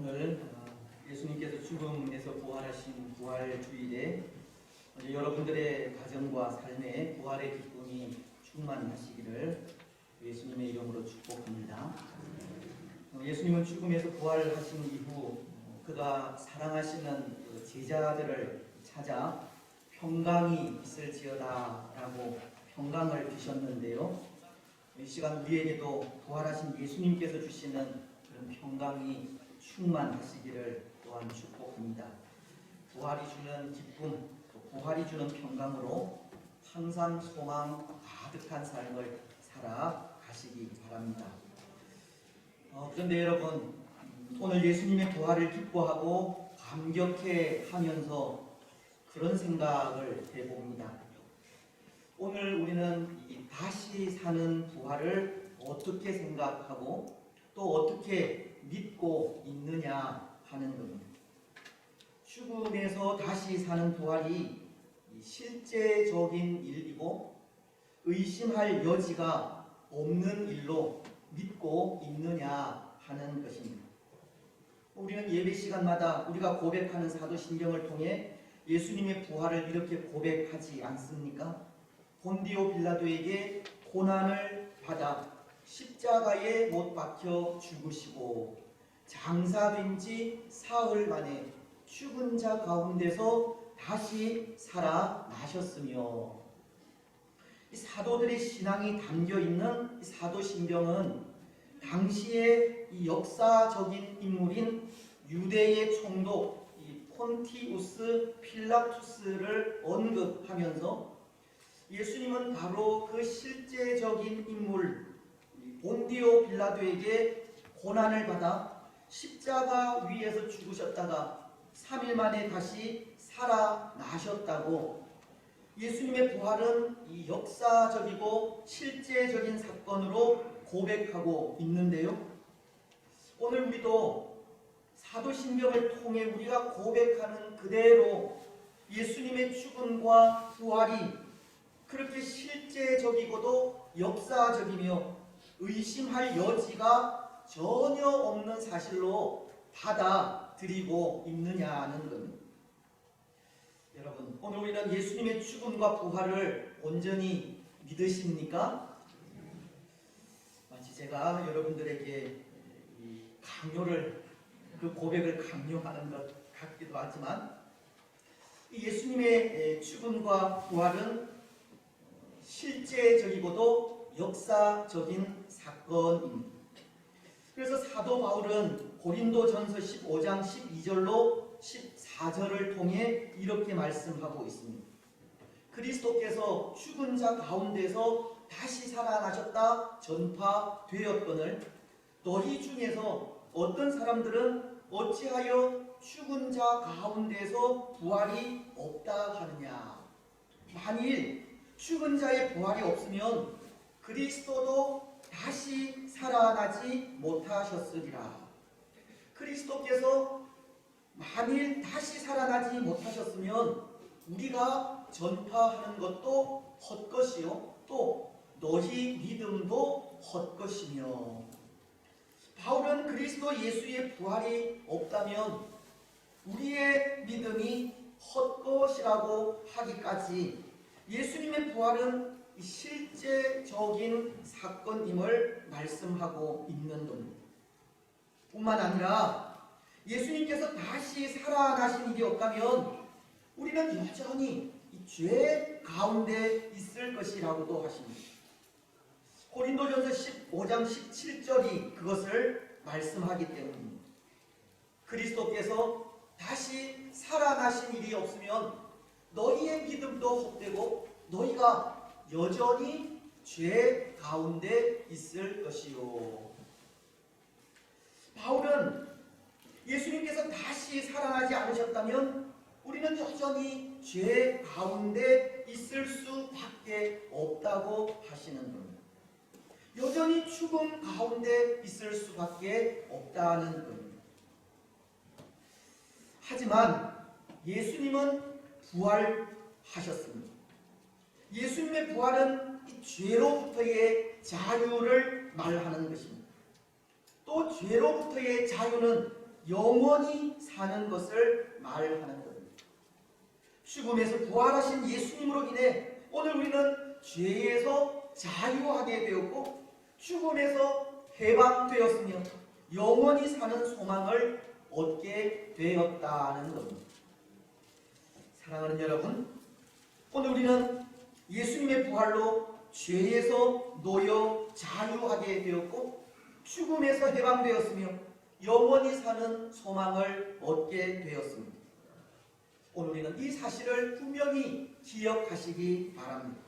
오늘 예수님께서 죽음에서 부활하신 부활주일에 여러분들의 가정과 삶에 부활의 기쁨이 충만하시기를 예수님의 이름으로 축복합니다. 예수님은 죽음에서 부활하신 이후 그가 사랑하시는 제자들을 찾아 평강이 있을지어다 라고 평강을 주셨는데요. 이 시간 우리에게도 부활하신 예수님께서 주시는 그런 평강이 충만하시기를 또한 축복합니다. 부활이 주는 기쁨, 또 부활이 주는 평강으로 항상 소망 가득한 삶을 살아가시기 바랍니다. 그런데 여러분, 오늘 예수님의 부활을 기뻐하고 감격해 하면서 그런 생각을 해봅니다. 오늘 우리는 이 다시 사는 부활을 어떻게 생각하고 또 어떻게 믿고 있느냐 하는 겁니다. 죽음에서 다시 사는 부활이 실제적인 일이고 의심할 여지가 없는 일로 믿고 있느냐 하는 것입니다. 우리는 예배 시간마다 우리가 고백하는 사도신경을 통해 예수님의 부활을 이렇게 고백하지 않습니까? 본디오 빌라도에게 고난을 받아 십자가에 못 박혀 죽으시고 장사된 지 사흘 만에 죽은 자 가운데서 다시 살아나셨으며, 이 사도들의 신앙이 담겨있는 이 사도신경은 당시의 이 역사적인 인물인 유대의 총독 폰티우스 필라투스를 언급하면서 예수님은 바로 그 실제적인 인물 본디오 빌라도에게 고난을 받아 십자가 위에서 죽으셨다가 3일 만에 다시 살아나셨다고, 예수님의 부활은 이 역사적이고 실제적인 사건으로 고백하고 있는데요. 오늘 우리도 사도신경을 통해 우리가 고백하는 그대로 예수님의 죽음과 부활이 그렇게 실제적이고도 역사적이며 의심할 여지가 전혀 없는 사실로 받아들이고 있느냐는 겁니다. 여러분, 오늘 우리는 예수님의 죽음과 부활을 온전히 믿으십니까? 마치 제가 여러분들에게 강요를, 그 고백을 강요하는 것 같기도 하지만, 예수님의 죽음과 부활은 실제적이고도 역사적인 사건입니다. 그래서 사도 바울은 고린도전서 15장 12절로 14절을 통해 이렇게 말씀하고 있습니다. 그리스도께서 죽은 자 가운데서 다시 살아나셨다 전파되었거늘 너희 중에서 어떤 사람들은 어찌하여 죽은 자 가운데서 부활이 없다 하느냐. 만일 죽은 자의 부활이 없으면 그리스도도 다시 살아나지 못하셨으리라. 그리스도께서 만일 다시 살아나지 못하셨으면 우리가 전파하는 것도 헛것이요 또 너희 믿음도 헛것이며, 바울은 그리스도 예수의 부활이 없다면 우리의 믿음이 헛것이라고 하기까지 예수님의 부활은 실제적인 사건임을 말씀하고 있는 겁니다. 뿐만 아니라 예수님께서 다시 살아나신 일이 없다면 우리는 여전히 이 죄 가운데 있을 것이라고도 하십니다. 고린도전서 15장 17절이 그것을 말씀하기 때문입니다. 그리스도께서 다시 살아나신 일이 없으면 너희의 믿음도 헛되고 너희가 여전히 죄 가운데 있을 것이요. 바울은 예수님께서 다시 살아나지 않으셨다면 우리는 여전히 죄 가운데 있을 수밖에 없다고 하시는 겁니다. 여전히 죽음 가운데 있을 수밖에 없다는 겁니다. 하지만 예수님은 부활하셨습니다. 예수님의 부활은 이 죄로부터의 자유를 말하는 것입니다. 또 죄로부터의 자유는 영원히 사는 것을 말하는 겁니다. 죽음에서 부활하신 예수님으로 인해 오늘 우리는 죄에서 자유하게 되었고 죽음에서 해방되었으며 영원히 사는 소망을 얻게 되었다는 겁니다. 사랑하는 여러분, 오늘 우리는 예수님의 부활로 죄에서 놓여 자유하게 되었고 죽음에서 해방되었으며 영원히 사는 소망을 얻게 되었습니다. 오늘 우리는 이 사실을 분명히 기억하시기 바랍니다.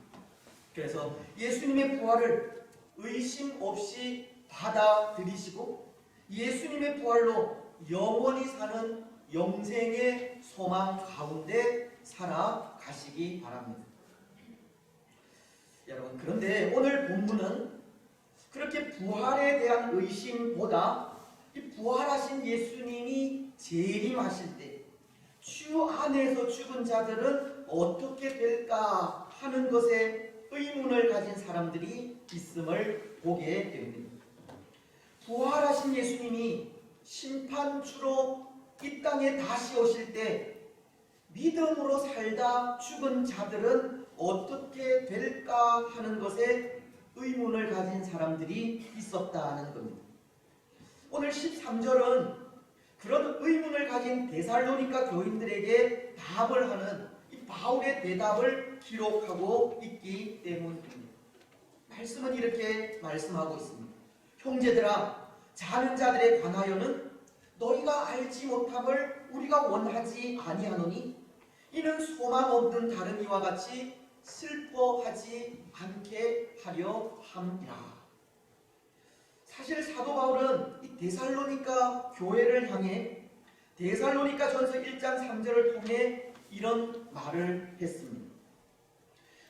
그래서 예수님의 부활을 의심 없이 받아들이시고 예수님의 부활로 영원히 사는 영생의 소망 가운데 살아가시기 바랍니다. 여러분, 그런데 오늘 본문은 그렇게 부활에 대한 의심보다 이 부활하신 예수님이 재림하실 때 주 안에서 죽은 자들은 어떻게 될까 하는 것에 의문을 가진 사람들이 있음을 보게 됩니다. 부활하신 예수님이 심판주로 이 땅에 다시 오실 때 믿음으로 살다 죽은 자들은 어떻게 될까 하는 것에 의문을 가진 사람들이 있었다는 겁니다. 오늘 13절은 그런 의문을 가진 데살로니가 교인들에게 답을 하는 이 바울의 대답을 기록하고 있기 때문입니다. 말씀은 이렇게 말씀하고 있습니다. 형제들아, 자는 자들에 관하여는 너희가 알지 못함을 우리가 원하지 아니하노니 이는 소망 없는 다른 이와 같이 슬퍼하지 않게 하려 함이라. 사실 사도 바울은 이 데살로니가 교회를 향해 데살로니가 전서 1장 3절을 통해 이런 말을 했습니다.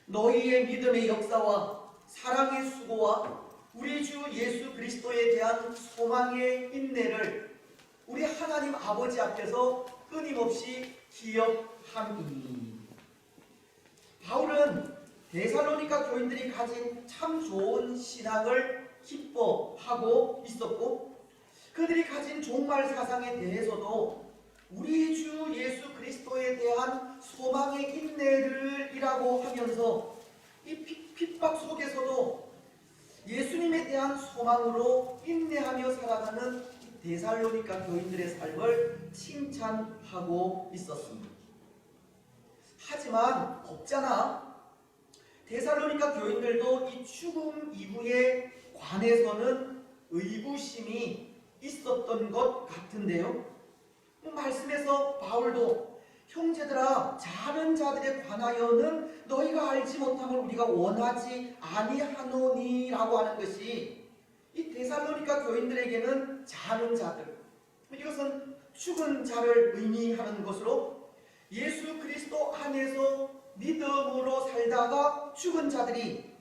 너희의 믿음의 역사와 사랑의 수고와 우리 주 예수 그리스도에 대한 소망의 인내를 우리 하나님 아버지 앞에서 끊임없이 기억함이니. 바울은 데살로니가 교인들이 가진 참 좋은 신앙을 기뻐하고 있었고 그들이 가진 종말 사상에 대해서도 우리 주 예수 그리스도에 대한 소망의 인내를이라고 하면서 이 핍박 속에서도 예수님에 대한 소망으로 인내하며 살아가는 데살로니가 교인들의 삶을 칭찬하고 있었습니다. 하지만 없잖아. 데살로니가 교인들도 이 죽음 이후에 관해서는 의구심이 있었던 것 같은데요. 말씀에서 바울도 형제들아, 자는 자들에 관하여는 너희가 알지 못함을 우리가 원하지 아니하노니라고 하는 것이 이 데살로니가 교인들에게는 자는 자들, 이것은 죽은 자를 의미하는 것으로 예수 그리스도 안에서 믿음으로 살다가 죽은 자들이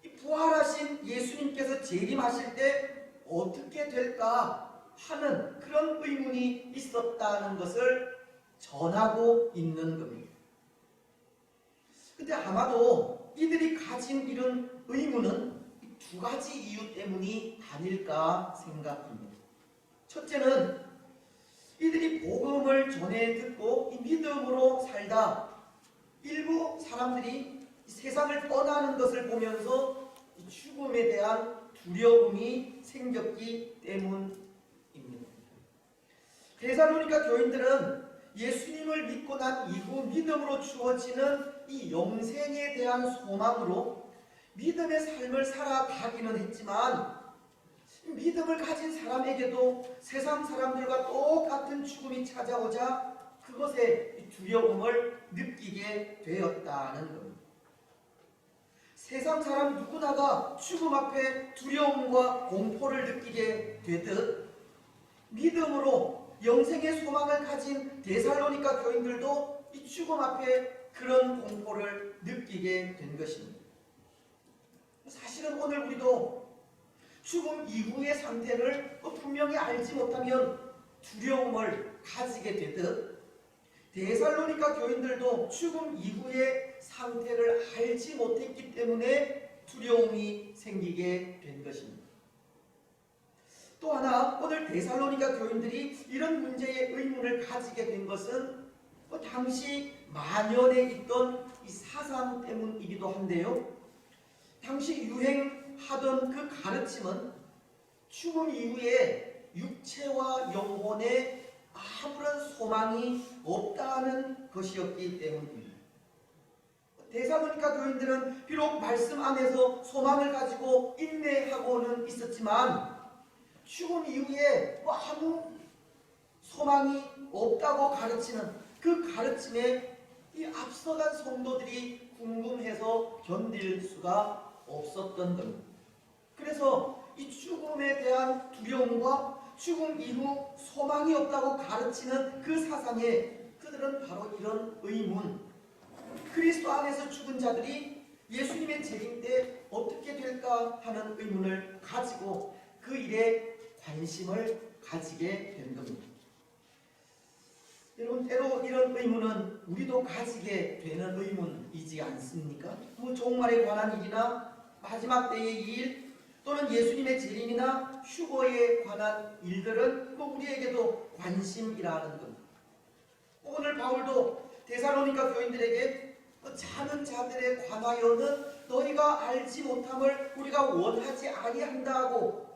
이 부활하신 예수님께서 재림하실 때 어떻게 될까 하는 그런 의문이 있었다는 것을 전하고 있는 겁니다. 근데 아마도 이들이 가진 이런 의문은 두 가지 이유 때문이 아닐까 생각합니다. 첫째는 이들이 복음을 전해 듣고 이 믿음으로 살다 일부 사람들이 세상을 떠나는 것을 보면서 죽음에 대한 두려움이 생겼기 때문입니다. 데살로니가 교인들은 예수님을 믿고 난 이후 믿음으로 주어지는 이 영생에 대한 소망으로 믿음의 삶을 살아가기는 했지만 믿음을 가진 사람에게도 세상 사람들과 똑같은 죽음이 찾아오자 그것에 두려움을 느끼게 되었다는 겁니다. 세상 사람 누구나가 죽음 앞에 두려움과 공포를 느끼게 되듯 믿음으로 영생의 소망을 가진 데살로니가 교인들도 이 죽음 앞에 그런 공포를 느끼게 된 것입니다. 사실은 오늘 우리도 죽음 이후의 상태를 분명히 알지 못하면 두려움을 가지게 되듯 데살로니가 교인들도 죽음 이후의 상태를 알지 못했기 때문에 두려움이 생기게 된 것입니다. 또 하나 오늘 데살로니가 교인들이 이런 문제에 의문을 가지게 된 것은 당시 만연해 있던 이 사상 때문이기도 한데요. 당시 유행하던 그 가르침은 죽음 이후에 육체와 영혼에 아무런 소망이 없다는 것이었기 때문입니다. 데살로니가 교인들은 비록 말씀 안에서 소망을 가지고 인내하고는 있었지만 죽음 이후에 아무 소망이 없다고 가르치는 그 가르침에 이 앞서간 성도들이 궁금해서 견딜 수가 없었던 겁니다. 그래서 이 죽음에 대한 두려움과 죽음 이후 소망이 없다고 가르치는 그 사상에 그들은 바로 이런 의문, 그리스도 안에서 죽은 자들이 예수님의 재림 때 어떻게 될까 하는 의문을 가지고 그 일에 관심을 가지게 된 겁니다. 여러분, 때로 이런 의문은 우리도 가지게 되는 의문이지 않습니까? 종말에 관한 일이나 마지막 때의 일, 또는 예수님의 재림이나 휴거에 관한 일들은 우리에게도 관심이라는 겁니다. 오늘 바울도 데살로니가 교인들에게 자는 자들에 관하여는 너희가 알지 못함을 우리가 원하지 아니한다고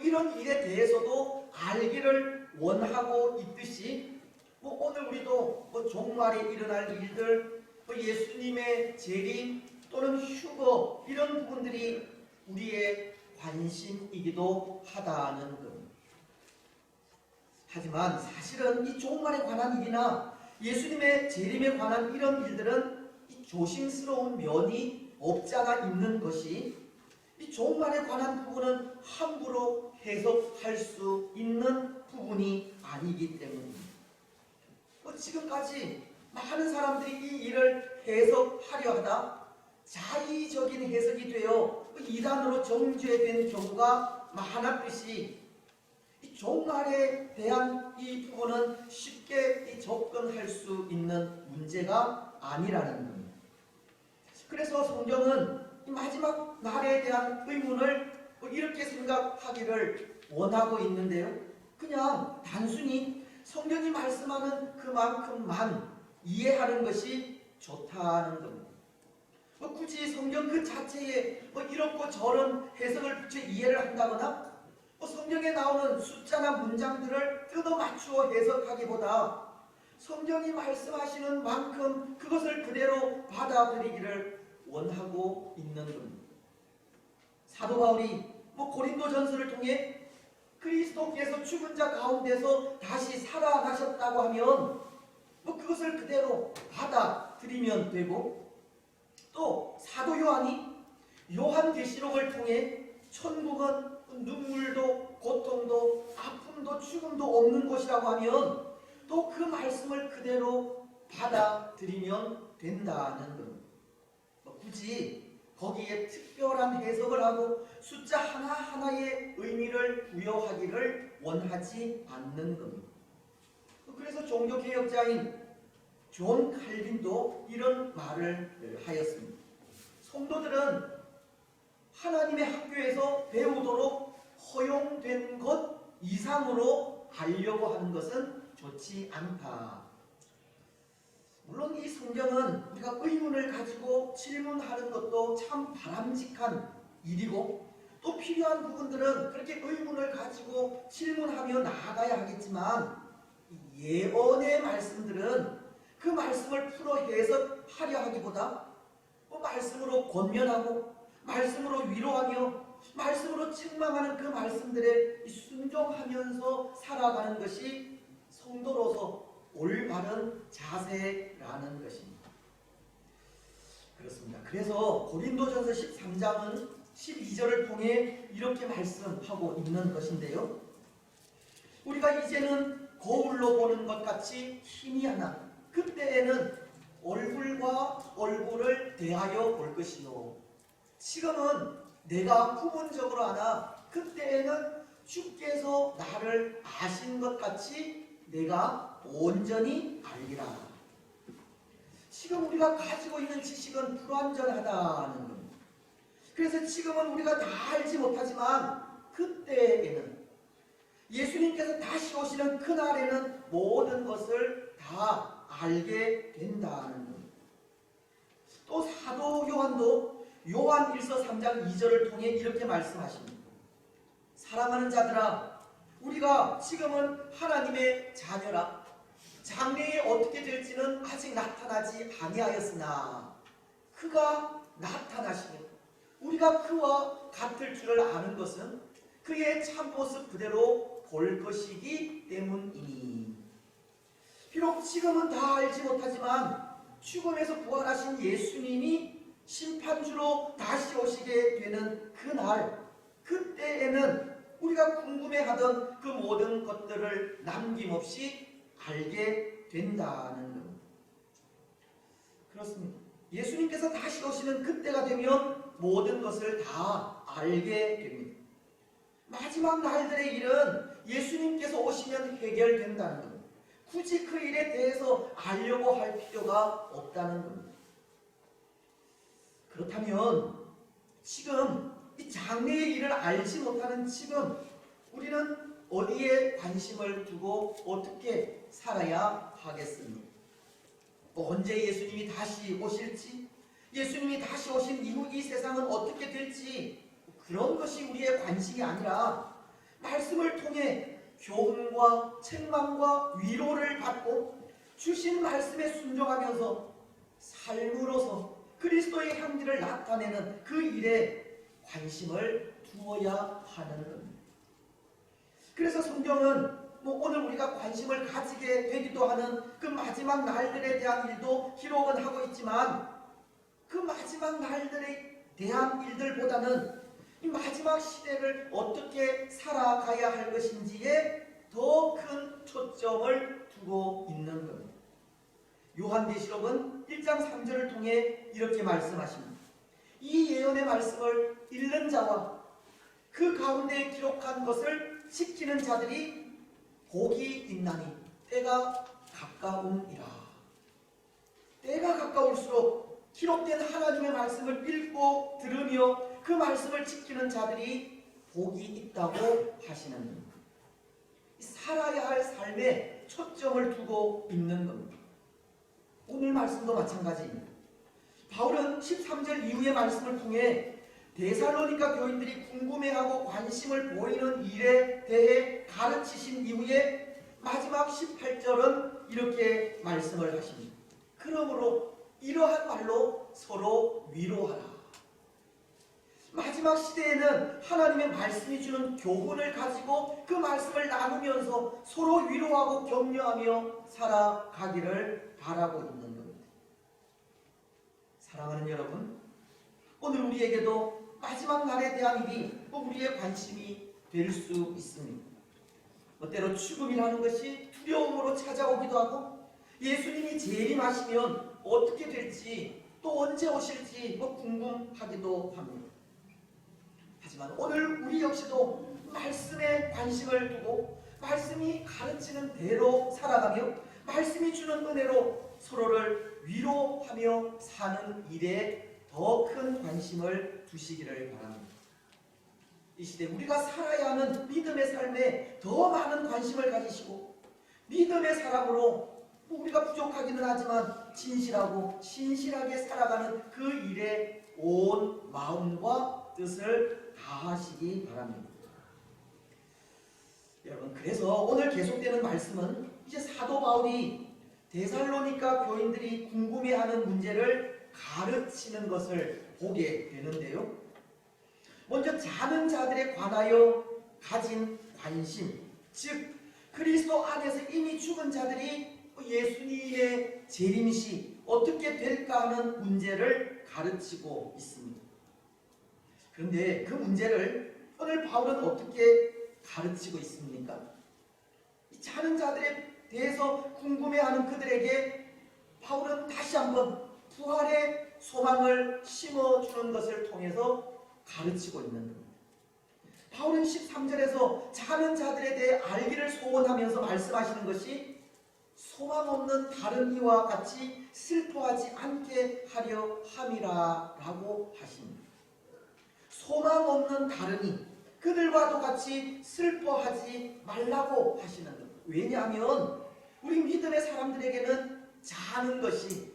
이런 일에 대해서도 알기를 원하고 있듯이 오늘 우리도 종말에 일어날 일들, 예수님의 재림 또는 휴거, 이런 부분들이 우리의 관심이기도 하다는 겁니다. 하지만 사실은 이 종말에 관한 일이나 예수님의 재림에 관한 이런 일들은 이 조심스러운 면이 없지 않아 있는 것이, 이 종말에 관한 부분은 함부로 해석할 수 있는 부분이 아니기 때문입니다. 지금까지 많은 사람들이 이 일을 해석하려 하다 자의적인 해석이 되어 이단으로 정죄된 경우가 많았듯이, 이 종말에 대한 이 부분은 쉽게 접근할 수 있는 문제가 아니라는 겁니다. 그래서 성경은 이 마지막 날에 대한 의문을 이렇게 생각하기를 원하고 있는데요. 그냥 단순히 성경이 말씀하는 그만큼만 이해하는 것이 좋다는 겁니다. 굳이 성경 그 자체에 이렇고 저런 해석을 붙여 이해를 한다거나 성경에 나오는 숫자나 문장들을 뜯어 맞추어 해석하기보다 성경이 말씀하시는 만큼 그것을 그대로 받아들이기를 원하고 있는 겁니다. 사도 바울이 고린도전서를 통해 그리스도께서 죽은 자 가운데서 다시 살아나셨다고 하면 그것을 그대로 받아들이면 되고, 또 사도 요한이 요한계시록을 통해 천국은 눈물도 고통도 아픔도 죽음도 없는 곳이라고 하면 또 그 말씀을 그대로 받아들이면 된다는 겁니다. 굳이 거기에 특별한 해석을 하고 숫자 하나하나의 의미를 부여하기를 원하지 않는 겁니다. 그래서 종교개혁자인 존 칼빈도 이런 말을 하였습니다. 성도들은 하나님의 학교에서 배우도록 허용된 것 이상으로 하려고 하는 것은 좋지 않다. 물론 이 성경은 우리가 의문을 가지고 질문하는 것도 참 바람직한 일이고, 또 필요한 부분들은 그렇게 의문을 가지고 질문하며 나아가야 하겠지만, 예언의 말씀들은 그 말씀을 풀어 해석하려 하기보다 말씀으로 권면하고 말씀으로 위로하며 말씀으로 책망하는 그 말씀들에 순종하면서 살아가는 것이 성도로서 올바른 자세라는 것입니다. 그렇습니다. 그래서 고린도전서 13장은 12절을 통해 이렇게 말씀하고 있는 것인데요. 우리가 이제는 거울로 보는 것 같이 희미하나 그때에는 얼굴과 얼굴을 대하여 볼 것이요. 지금은 내가 부분적으로 아나 그때에는 주께서 나를 아신 것 같이 내가 온전히 알리라. 지금 우리가 가지고 있는 지식은 불완전하다는 겁니다. 그래서 지금은 우리가 다 알지 못하지만 그때에는 예수님께서 다시 오시는 그날에는 모든 것을 다 알게 된다는 것. 또 사도 요한도 요한 1서 3장 2절을 통해 이렇게 말씀하십니다. 사랑하는 자들아, 우리가 지금은 하나님의 자녀라. 장래에 어떻게 될지는 아직 나타나지 아니하였으나 그가 나타나시면 우리가 그와 같을 줄을 아는 것은 그의 참모습 그대로 볼 것이기 때문이니. 비록 지금은 다 알지 못하지만 죽음에서 부활하신 예수님이 심판주로 다시 오시게 되는 그날, 그때에는 우리가 궁금해하던 그 모든 것들을 남김없이 알게 된다는 것. 그렇습니다. 예수님께서 다시 오시는 그때가 되면 모든 것을 다 알게 됩니다. 마지막 날들의 일은 예수님께서 오시면 해결된다는 것. 굳이 그 일에 대해서 알려고 할 필요가 없다는 겁니다. 그렇다면 지금 이 장래의 일을 알지 못하는 지금 우리는 어디에 관심을 두고 어떻게 살아야 하겠습니까? 언제 예수님이 다시 오실지, 예수님이 다시 오신 이후 이 세상은 어떻게 될지, 그런 것이 우리의 관심이 아니라 말씀을 통해 교훈과 책망과 위로를 받고 주신 말씀에 순종하면서 삶으로서 그리스도의 향기를 나타내는 그 일에 관심을 두어야 하는 겁니다. 그래서 성경은 오늘 우리가 관심을 가지게 되기도 하는 그 마지막 날들에 대한 일도 기록은 하고 있지만 그 마지막 날들에 대한 일들보다는 이 마지막 시대를 어떻게 살아가야 할 것인지에 더 큰 초점을 두고 있는 겁니다. 요한계시록은 1장 3절을 통해 이렇게 말씀하십니다. 이 예언의 말씀을 읽는 자와 그 가운데 기록한 것을 지키는 자들이 복이 있나니 때가 가까우니라. 때가 가까울수록 기록된 하나님의 말씀을 읽고 들으며 그 말씀을 지키는 자들이 복이 있다고 하시는 겁니다. 살아야 할 삶에 초점을 두고 있는 겁니다. 오늘 말씀도 마찬가지입니다. 바울은 13절 이후의 말씀을 통해 데살로니가 교인들이 궁금해하고 관심을 보이는 일에 대해 가르치신 이후에 마지막 18절은 이렇게 말씀을 하십니다. 그러므로 이러한 말로 서로 위로하라. 마지막 시대에는 하나님의 말씀이 주는 교훈을 가지고 그 말씀을 나누면서 서로 위로하고 격려하며 살아가기를 바라고 있는 겁니다. 사랑하는 여러분, 오늘 우리에게도 마지막 날에 대한 일이 우리의 관심이 될 수 있습니다. 때로 죽음이라는 것이 두려움으로 찾아오기도 하고 예수님이 재림하시면 어떻게 될지 또 언제 오실지 궁금하기도 합니다. 하지만 오늘 우리 역시도 말씀에 관심을 두고 말씀이 가르치는 대로 살아가며 말씀이 주는 은혜로 서로를 위로하며 사는 일에 더 큰 관심을 두시기를 바랍니다. 이 시대 우리가 살아야 하는 믿음의 삶에 더 많은 관심을 가지시고 믿음의 사람으로 우리가 부족하기는 하지만 진실하고 신실하게 살아가는 그 일에 온 마음과 뜻을 다하시기 바랍니다. 여러분, 그래서 오늘 계속되는 말씀은 이제 사도 바울이 데살로니가 교인들이 궁금해하는 문제를 가르치는 것을 보게 되는데요. 먼저 자는 자들에 관하여 가진 관심, 즉 그리스도 안에서 이미 죽은 자들이 예수님의 재림시 어떻게 될까 하는 문제를 가르치고 있습니다. 그런데 그 문제를 오늘 바울은 어떻게 가르치고 있습니까? 자는 자들에 대해서 궁금해하는 그들에게 바울은 다시 한번 부활의 소망을 심어주는 것을 통해서 가르치고 있는 겁니다. 바울은 13절에서 자는 자들에 대해 알기를 소원하면서 말씀하시는 것이 소망 없는 다른 이와 같이 슬퍼하지 않게 하려 함이라 라고 하십니다. 소망 없는 다른 이, 그들과도 같이 슬퍼하지 말라고 하시는 것. 왜냐하면 우리 믿음의 사람들에게는 사는 것이,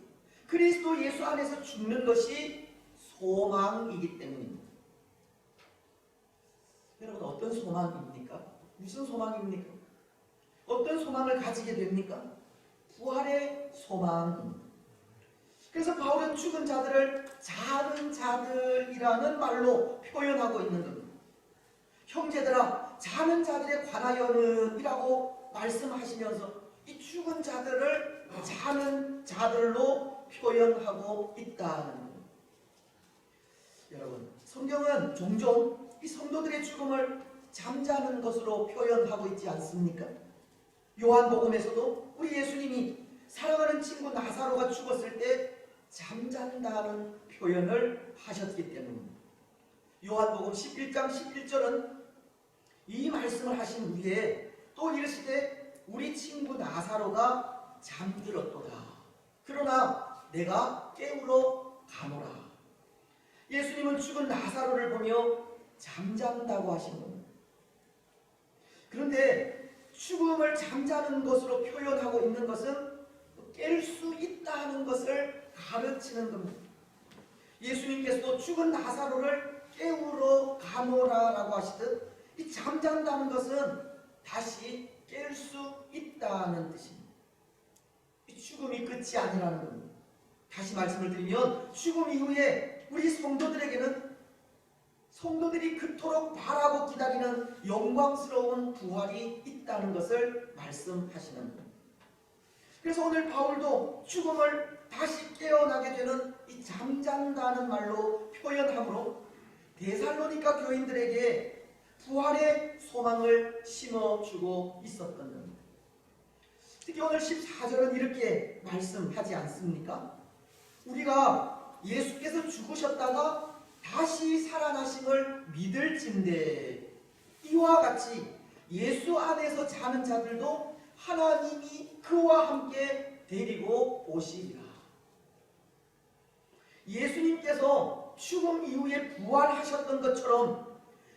그리스도 예수 안에서 죽는 것이 소망이기 때문입니다. 여러분, 어떤 소망입니까? 무슨 소망입니까? 어떤 소망을 가지게 됩니까? 부활의 소망입니다. 그래서 바울은 죽은 자들을 사는 자들이라는 말로 표현하고 있는 겁니다. 형제들아, 사는 자들에 관하여는 이라고 말씀하시면서 이 죽은 자들을 사는 자들로 표현하고 있다는 겁니다. 여러분, 성경은 종종 이 성도들의 죽음을 잠자는 것으로 표현하고 있지 않습니까? 요한복음에서도 우리 예수님이 사랑하는 친구 나사로가 죽었을 때 잠잔다는 표현을 하셨기 때문입니다. 요한복음 11장 11절은 이 말씀을 하신 후에 또 이르시되 우리 친구 나사로가 잠들었도다. 그러나 내가 깨우러 가노라. 예수님은 죽은 나사로를 보며 잠잔다고 하신 겁니다. 그런데 죽음을 잠자는 것으로 표현하고 있는 것은 깰 수 있다는 것을 가르치는 겁니다. 예수님께서도 죽은 나사로를 깨우러 가노라라고 하시듯 이 잠잔다는 것은 다시 깰 수 있다는 뜻입니다. 이 죽음이 끝이 아니라는 겁니다. 다시 말씀을 드리면 죽음 이후에 우리 성도들에게는 성도들이 그토록 바라고 기다리는 영광스러운 부활이 있다는 것을 말씀하시는 겁니다. 그래서 오늘 바울도 죽음을 다시 깨어나게 되는 이 잠잔다는 말로 표현함으로 데살로니가 교인들에게 부활의 소망을 심어주고 있었던 겁니다. 특히 오늘 14절은 이렇게 말씀하지 않습니까? 우리가 예수께서 죽으셨다가 다시 살아나심을 믿을진대 이와 같이 예수 안에서 자는 자들도 하나님이 그와 함께 데리고 오시리라. 예수님께서 죽음 이후에 부활하셨던 것처럼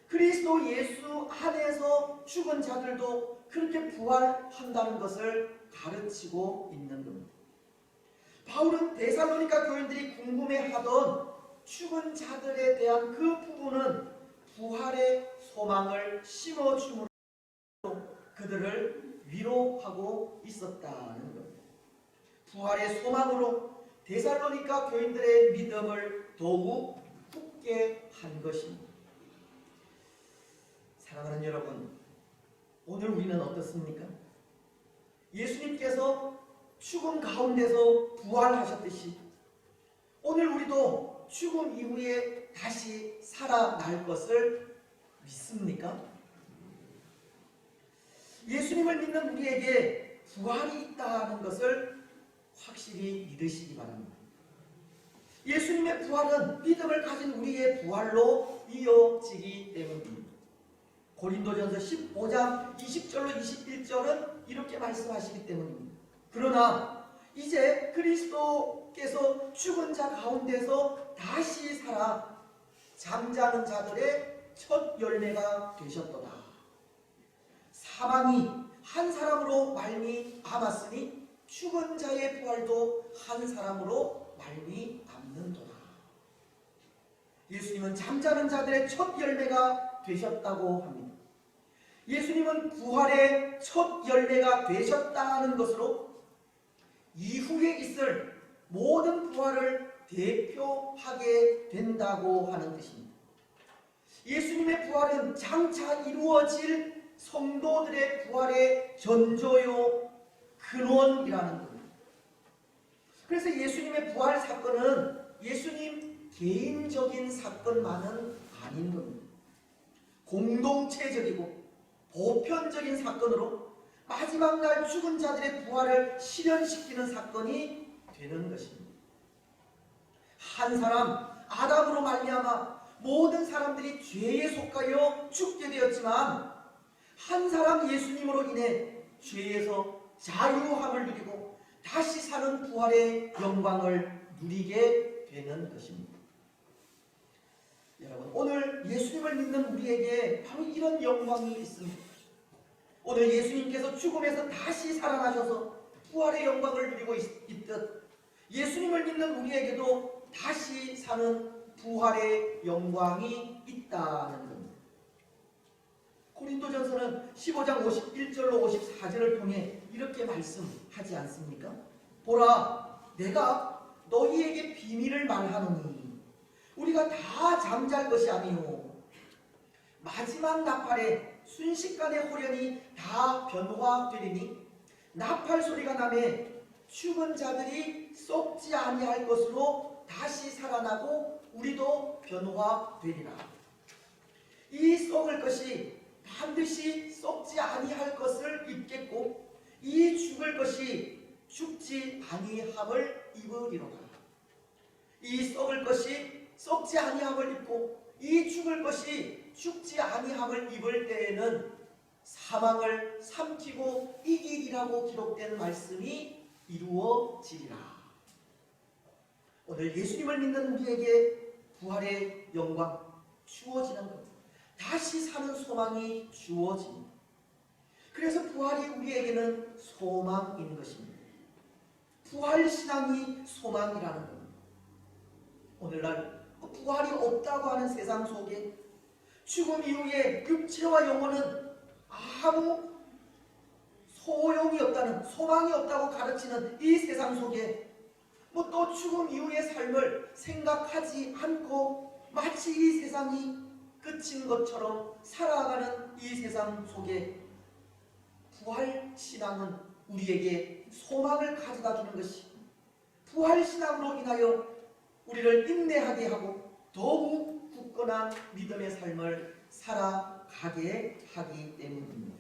그리스도 예수 안에서 죽은 자들도 그렇게 부활한다는 것을 가르치고 있는 겁니다. 바울은 데살로니가 교인들이 궁금해하던 죽은 자들에 대한 그 부분은 부활의 소망을 심어줌으로 그들을 위로하고 있었다는 겁니다. 부활의 소망으로 데살로니가 교인들의 믿음을 더욱 굳게 한 것입니다. 사랑하는 여러분, 오늘 우리는 어떻습니까? 예수님께서 죽음 가운데서 부활하셨듯이 오늘 우리도 죽음 이후에 다시 살아날 것을 믿습니까? 예수님을 믿는 우리에게 부활이 있다는 것을 확실히 믿으시기 바랍니다. 예수님의 부활은 믿음을 가진 우리의 부활로 이어지기 때문입니다. 고린도전서 15장 20절로 21절은 이렇게 말씀하시기 때문입니다. 그러나 이제 그리스도께서 죽은 자 가운데서 다시 살아 잠자는 자들의 첫 열매가 되셨도다. 사망이 한 사람으로 말미암았으니 죽은 자의 부활도 한 사람으로 말미암는도다. 예수님은 잠자는 자들의 첫 열매가 되셨다고 합니다. 예수님은 부활의 첫 열매가 되셨다는 것으로 이후에 있을 모든 부활을 대표하게 된다고 하는 뜻입니다. 예수님의 부활은 장차 이루어질 성도들의 부활의 전조요 근원이라는 겁니다. 그래서 예수님의 부활 사건은 예수님 개인적인 사건만은 아닌 겁니다. 공동체적이고 보편적인 사건으로 마지막 날 죽은 자들의 부활을 실현시키는 사건이 되는 것입니다. 한 사람 아담으로 말미암아 모든 사람들이 죄에 속하여 죽게 되었지만 한 사람 예수님으로 인해 죄에서 자유함을 누리고 다시 사는 부활의 영광을 누리게 되는 것입니다. 여러분, 오늘 예수님을 믿는 우리에게 바로 이런 영광이 있습니다. 오늘 예수님께서 죽음에서 다시 살아나셔서 부활의 영광을 누리고 있듯 예수님을 믿는 우리에게도 다시 사는 부활의 영광이 있다는 겁니다. 고린도전서는 15장 51절로 54절을 통해 이렇게 말씀하지 않습니까? 보라, 내가 너희에게 비밀을 말하노니 우리가 다 잠잘 것이 아니요 마지막 나팔에 순식간에 호련히 다 변화되리니 나팔 소리가 나매 죽은 자들이 썩지 아니할 것으로 다시 살아나고 우리도 변화되리라. 이 썩을 것이 반드시 썩지 아니할 것을 입겠고 이 죽을 것이 죽지 아니함을 입으리로다. 이 썩을 것이 썩지 아니함을 입고 이 죽을 것이 죽지 아니함을 입을 때에는 사망을 삼키고 이기리라고 기록된 말씀이 이루어지리라. 오늘 예수님을 믿는 우리에게 부활의 영광 주어지는 것, 다시 사는 소망이 주어집니다. 그래서 부활이 우리에게는 소망인 것입니다. 부활신앙이 소망이라는 겁니다. 오늘날 부활이 없다고 하는 세상 속에 죽음 이후에 육체와 영혼은 아무 소용이 없다는, 소망이 없다고 가르치는 이 세상 속에 또 죽음 이후의 삶을 생각하지 않고 마치 이 세상이 끝인 것처럼 살아가는 이 세상 속에 부활신앙은 우리에게 소망을 가져다 주는 것이, 부활신앙으로 인하여 우리를 인내하게 하고 더욱 굳건한 믿음의 삶을 살아가게 하기 때문입니다.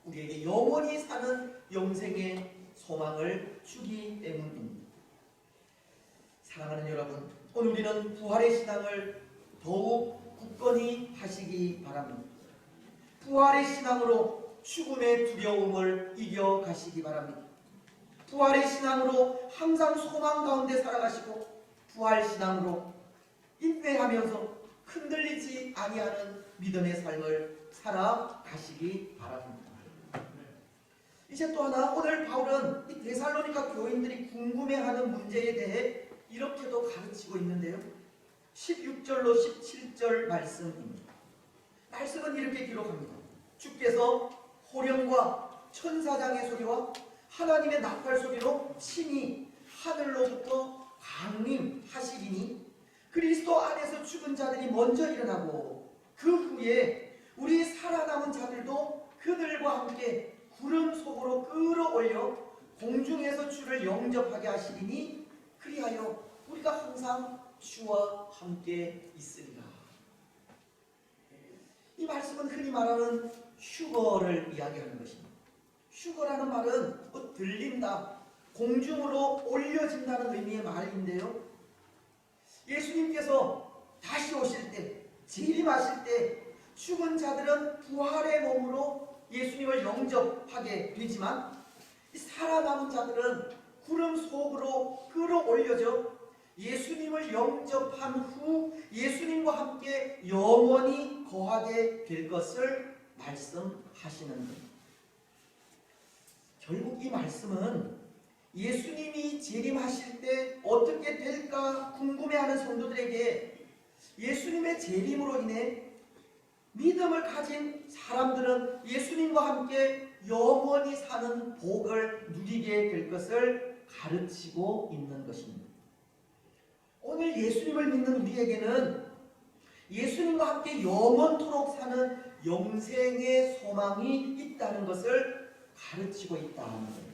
우리에게 영원히 사는 영생의 소망을 주기 때문입니다. 사랑하는 여러분, 오늘 우리는 부활의 신앙을 더욱 굳건히 하시기 바랍니다. 부활의 신앙으로 죽음의 두려움을 이겨가시기 바랍니다. 부활의 신앙으로 항상 소망 가운데 살아가시고 부활 신앙으로 인내하면서 흔들리지 아니하는 믿음의 삶을 살아가시기 바랍니다. 이제 또 하나, 오늘 바울은 이 데살로니가 교인들이 궁금해하는 문제에 대해 이렇게도 가르치고 있는데요. 16절로 17절 말씀입니다. 말씀은 이렇게 기록합니다. 주께서 호령과 천사장의 소리와 하나님의 나팔 소리로 친히 하늘로부터 강림하시리니 그리스도 안에서 죽은 자들이 먼저 일어나고 그 후에 우리 살아남은 자들도 그들과 함께 구름 속으로 끌어올려 공중에서 주를 영접하게 하시리니 그리하여 우리가 항상 주와 함께 있으리라. 이 말씀은 흔히 말하는 휴거를 이야기하는 것입니다. 휴거라는 말은 들린다, 공중으로 올려진다는 의미의 말인데요. 예수님께서 다시 오실 때, 재림하실 때 죽은 자들은 부활의 몸으로 예수님을 영접하게 되지만 살아남은 자들은 구름 속으로 끌어올려져 예수님을 영접한 후 예수님과 함께 영원히 거하게 될 것을 말씀하시는 겁니다. 결국 이 말씀은 예수님이 재림하실 때 어떻게 될까 궁금해하는 성도들에게 예수님의 재림으로 인해 믿음을 가진 사람들은 예수님과 함께 영원히 사는 복을 누리게 될 것을 가르치고 있는 것입니다. 오늘 예수님을 믿는 우리에게는 예수님과 함께 영원토록 사는 영생의 소망이 있다는 것을 가르치고 있다는 거예요.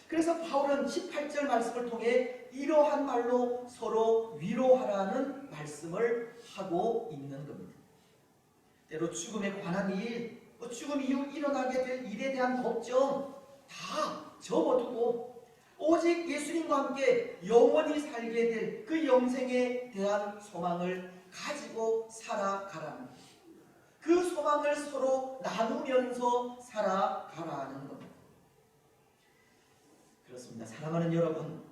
그래서 바울은 18절 말씀을 통해 이러한 말로 서로 위로하라는 말씀을 하고 있는 겁니다. 때로 죽음에 관한 일, 죽음 이후 일어나게 될 일에 대한 걱정 다 접어두고 오직 예수님과 함께 영원히 살게 될 그 영생에 대한 소망을 가지고 살아가라는 것. 그 소망을 서로 나누면서 살아가라는 겁니다. 그렇습니다. 사랑하는 여러분,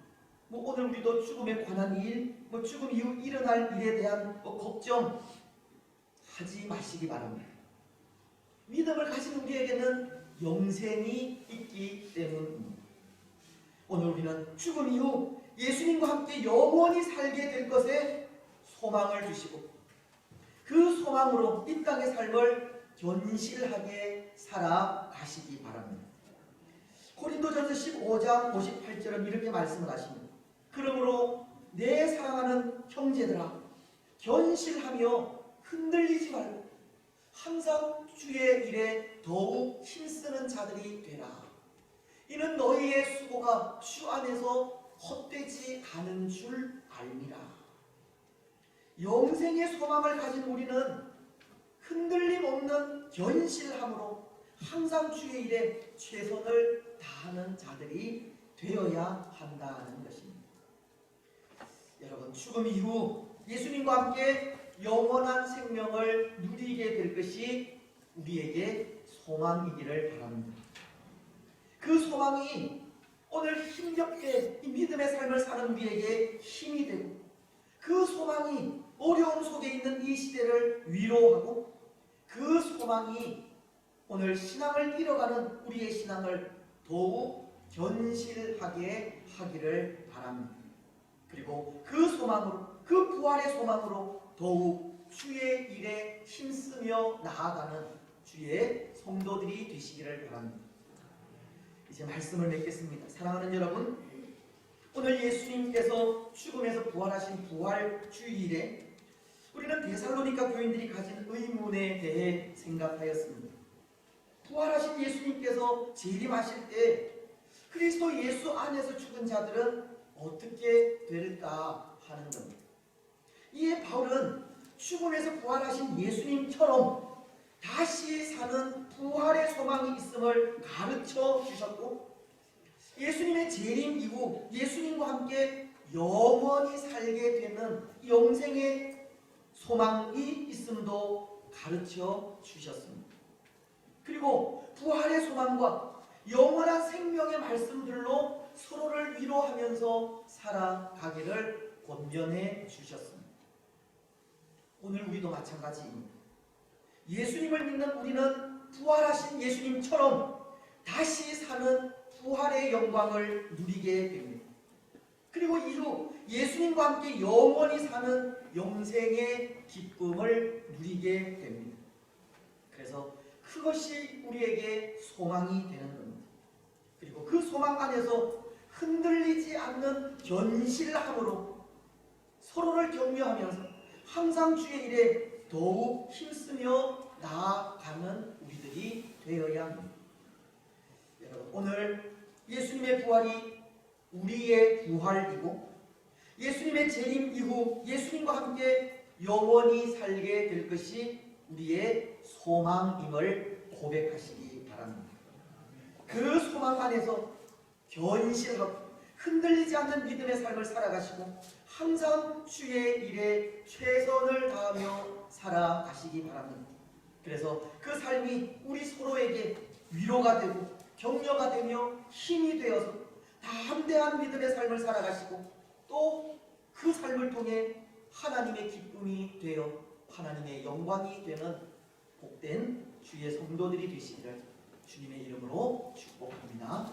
오늘 우리도 죽음에 관한 일, 죽음 이후 일어날 일에 대한 걱정 하지 마시기 바랍니다. 믿음을 가진 우리에게는 영생이 있기 때문입니다. 오늘 우리는 죽음 이후 예수님과 함께 영원히 살게 될 것에 소망을 주시고 그 소망으로 이 땅의 삶을 견실하게 살아가시기 바랍니다. 고린도전서 15장 58절은 이렇게 말씀을 하십니다. 그러므로 내 사랑하는 형제들아, 견실하며 흔들리지 말고 항상 주의 일에 더욱 힘쓰는 자들이 되라. 이는 너희의 수고가 주 안에서 헛되지 않은 줄 알미라. 영생의 소망을 가진 우리는 흔들림 없는 견실함으로 항상 주의 일에 최선을 다하는 자들이 되어야 한다는 것입니다. 여러분, 죽음 이후 예수님과 함께 영원한 생명을 누리게 될 것이 우리에게 소망이기를 바랍니다. 그 소망이 오늘 힘겹게 이 믿음의 삶을 사는 우리에게 힘이 되고 그 소망이 어려움 속에 있는 이 시대를 위로하고 그 소망이 오늘 신앙을 잃어가는 우리의 신앙을 더욱 견실하게 하기를 바랍니다. 그리고 그 소망으로, 그 부활의 소망으로 더욱 주의 일에 힘쓰며 나아가는 주의 성도들이 되시기를 바랍니다. 이제 말씀을 맺겠습니다. 사랑하는 여러분, 오늘 예수님께서 죽음에서 부활하신 부활 주일에 우리는 데살로니가 교인들이 가진 의문에 대해 생각하였습니다. 부활하신 예수님께서 재림하실 때 그리스도 예수 안에서 죽은 자들은 어떻게 될까 하는 겁니다. 이에 바울은 죽음에서 부활하신 예수님처럼 다시 사는 부활의 소망이 있음을 가르쳐 주셨고 예수님의 재림 이후 예수님과 함께 영원히 살게 되는 영생의 소망이 있음도 가르쳐 주셨습니다. 그리고 부활의 소망과 영원한 생명의 말씀들로 서로를 위로하면서 살아가기를 권면해 주셨습니다. 오늘 우리도 마찬가지입니다. 예수님을 믿는 우리는 부활하신 예수님처럼 다시 사는 부활의 영광을 누리게 됩니다. 그리고 이후 예수님과 함께 영원히 사는 영생의 기쁨을 누리게 됩니다. 그래서 그것이 우리에게 소망이 되는 겁니다. 그리고 그 소망 안에서 흔들리지 않는 견실함으로 서로를 격려하면서 항상 주의 일에 더욱 힘쓰며 나아가는 우리들이 되어야 합니다. 여러분, 오늘 예수님의 부활이 우리의 부활이고 예수님의 재림 이후 예수님과 함께 영원히 살게 될 것이 우리의 소망임을 고백하시기 바랍니다. 그 소망 안에서 견실하고 흔들리지 않는 믿음의 삶을 살아가시고 항상 주의 일에 최선을 다하며 살아가시기 바랍니다. 그래서 그 삶이 우리 서로에게 위로가 되고 격려가 되며 힘이 되어서 담대한 믿음의 삶을 살아가시고 또 그 삶을 통해 하나님의 기쁨이 되어 하나님의 영광이 되는 복된 주의 성도들이 되시기를 주님의 이름으로 축복합니다.